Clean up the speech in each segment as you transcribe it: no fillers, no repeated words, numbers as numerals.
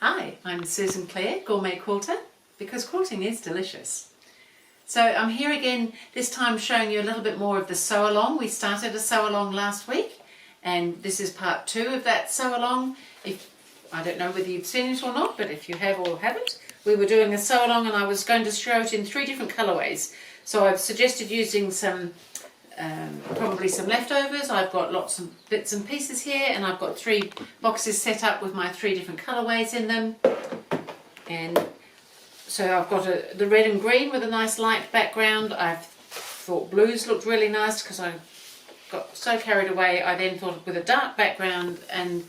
Hi, I'm Susan Clare, Gourmet Quilter, because quilting is delicious. So I'm here again, this time showing you a little bit more of the sew along. We started a sew along last week, and this is part 2 of that sew along. I don't know whether you've seen it or not, but if you have or haven't, we were doing a sew along and I was going to show it in 3 different colourways. So I've suggested using some probably some leftovers. I've got lots of bits and pieces here, and I've got 3 boxes set up with my 3 different colourways in them. And so I've got the red and green with a nice light background. I've thought blues looked really nice because I got so carried away. I then thought with a dark background and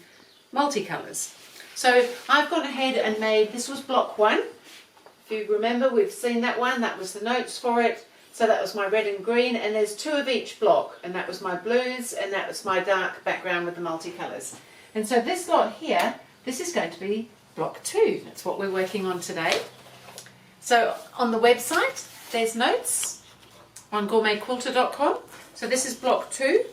multicolours. So I've gone ahead and made, this was block 1. If you remember, we've seen that one. That was the notes for it. So that was my red and green, and there's 2 of each block, and that was my blues, and that was my dark background with the multicolours. And so this lot here, this is going to be block 2. That's what we're working on today. So on the website, there's notes on GourmetQuilter.com. So this is block 2.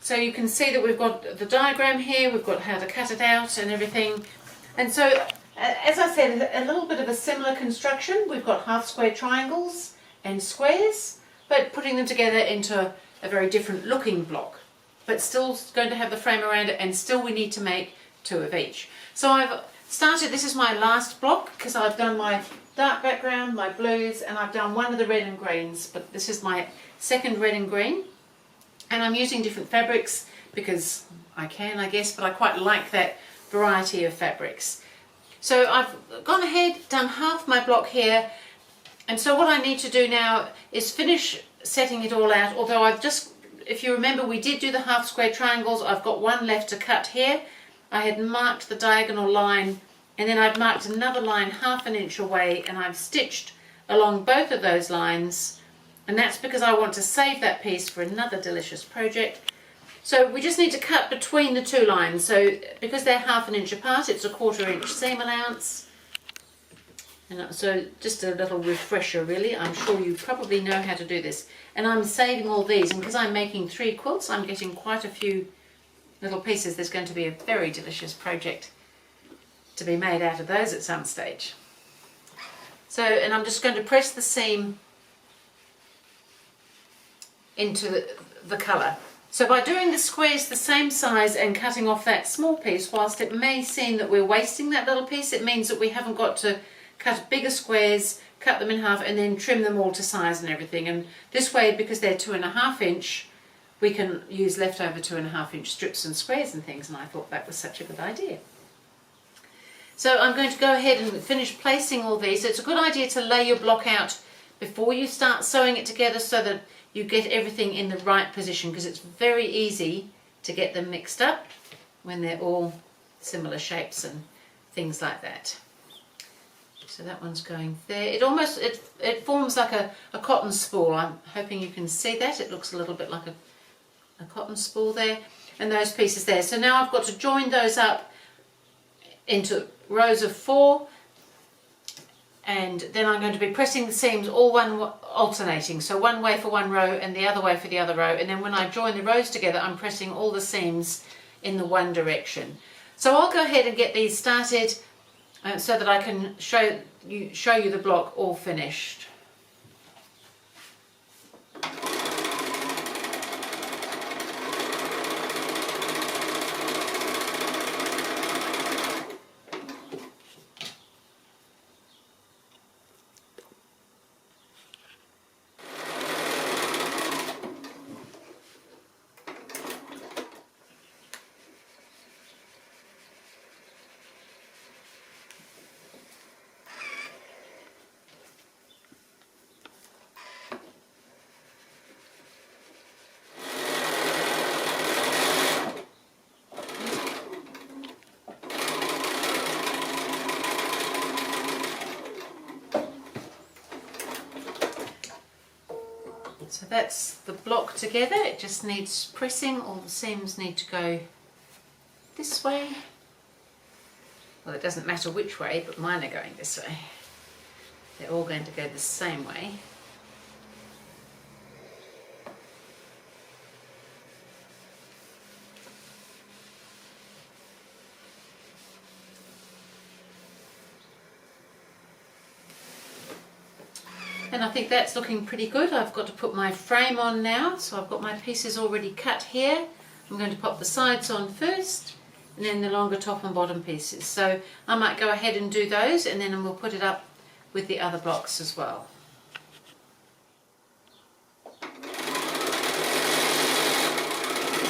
So you can see that we've got the diagram here, we've got how to cut it out and everything. And so, as I said, a little bit of a similar construction. We've got half square triangles and squares, but putting them together into a very different looking block, but still going to have the frame around it, and still we need to make 2 of each. So I've started, this is my last block because I've done my dark background, my blues, and I've done one of the red and greens, but this is my second red and green, and I'm using different fabrics because I can, I guess, but I quite like that variety of fabrics. So I've gone ahead, done half my block here. And so what I need to do now is finish setting it all out, although I've just, if you remember, we did do the half square triangles. I've got one left to cut here. I had marked the diagonal line, and then I've marked another line ½ an inch away, and I've stitched along both of those lines, and that's because I want to save that piece for another delicious project. So we just need to cut between the 2 lines. So because they're ½ an inch apart, it's a ¼ inch seam allowance. And so just a little refresher really. I'm sure you probably know how to do this. And I'm saving all these, and because I'm making 3 quilts, I'm getting quite a few little pieces. There's going to be a very delicious project to be made out of those at some stage. So, and I'm just going to press the seam into the colour. So by doing the squares the same size and cutting off that small piece, whilst it may seem that we're wasting that little piece, it means that we haven't got to cut bigger squares, cut them in half, and then trim them all to size and everything. And this way, because they're 2½ inch, we can use leftover 2½ inch strips and squares and things, and I thought that was such a good idea. So I'm going to go ahead and finish placing all these. It's a good idea to lay your block out before you start sewing it together so that you get everything in the right position, because it's very easy to get them mixed up when they're all similar shapes and things like that. So that one's going there. It almost, it forms like a cotton spool. I'm hoping you can see that. It looks a little bit like a cotton spool there. And those pieces there. So now I've got to join those up into rows of 4. And then I'm going to be pressing the seams all alternating. So one way for one row and the other way for the other row. And then when I join the rows together, I'm pressing all the seams in the one direction. So I'll go ahead and get these started so that I can show you the block all finished. So that's the block together. It just needs pressing. All the seams need to go this way. Well, it doesn't matter which way, but mine are going this way. They're all going to go the same way. And I think that's looking pretty good. I've got to put my frame on now, so I've got my pieces already cut here. I'm going to pop the sides on first and then the longer top and bottom pieces. So I might go ahead and do those, and then we'll put it up with the other blocks as well.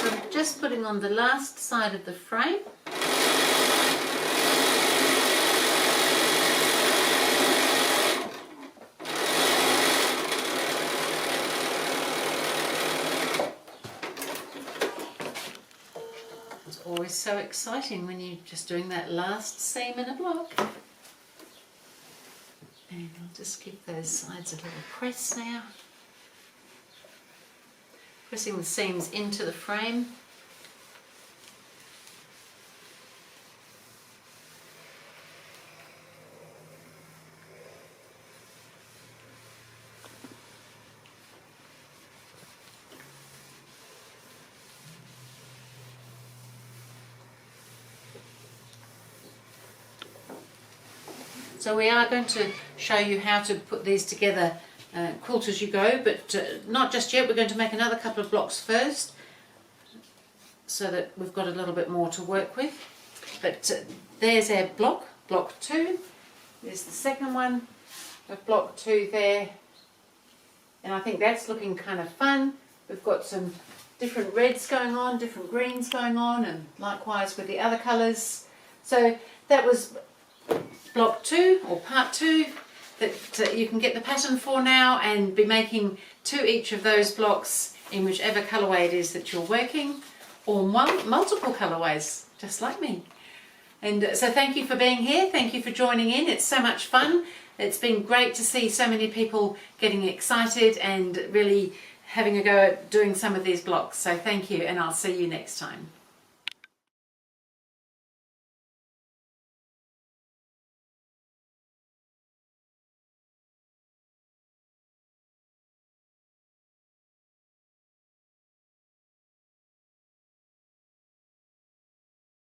So I'm just putting on the last side of the frame. It's always so exciting when you're just doing that last seam in a block. And I'll just give those sides a little press now. Pressing the seams into the frame. So we are going to show you how to put these together, quilt as you go, but not just yet. We're going to make another couple of blocks first so that we've got a little bit more to work with. But there's our block, block 2. There's the second one of block 2 there. And I think that's looking kind of fun. We've got some different reds going on, different greens going on, and likewise with the other colours. So that was block 2 or part 2 that you can get the pattern for now and be making 2 each of those blocks in whichever colourway it is that you're working, or multiple colourways, just like me. And so thank you for being here, thank you for joining in. It's so much fun. It's been great to see so many people getting excited and really having a go at doing some of these blocks. So thank you, and I'll see you next time.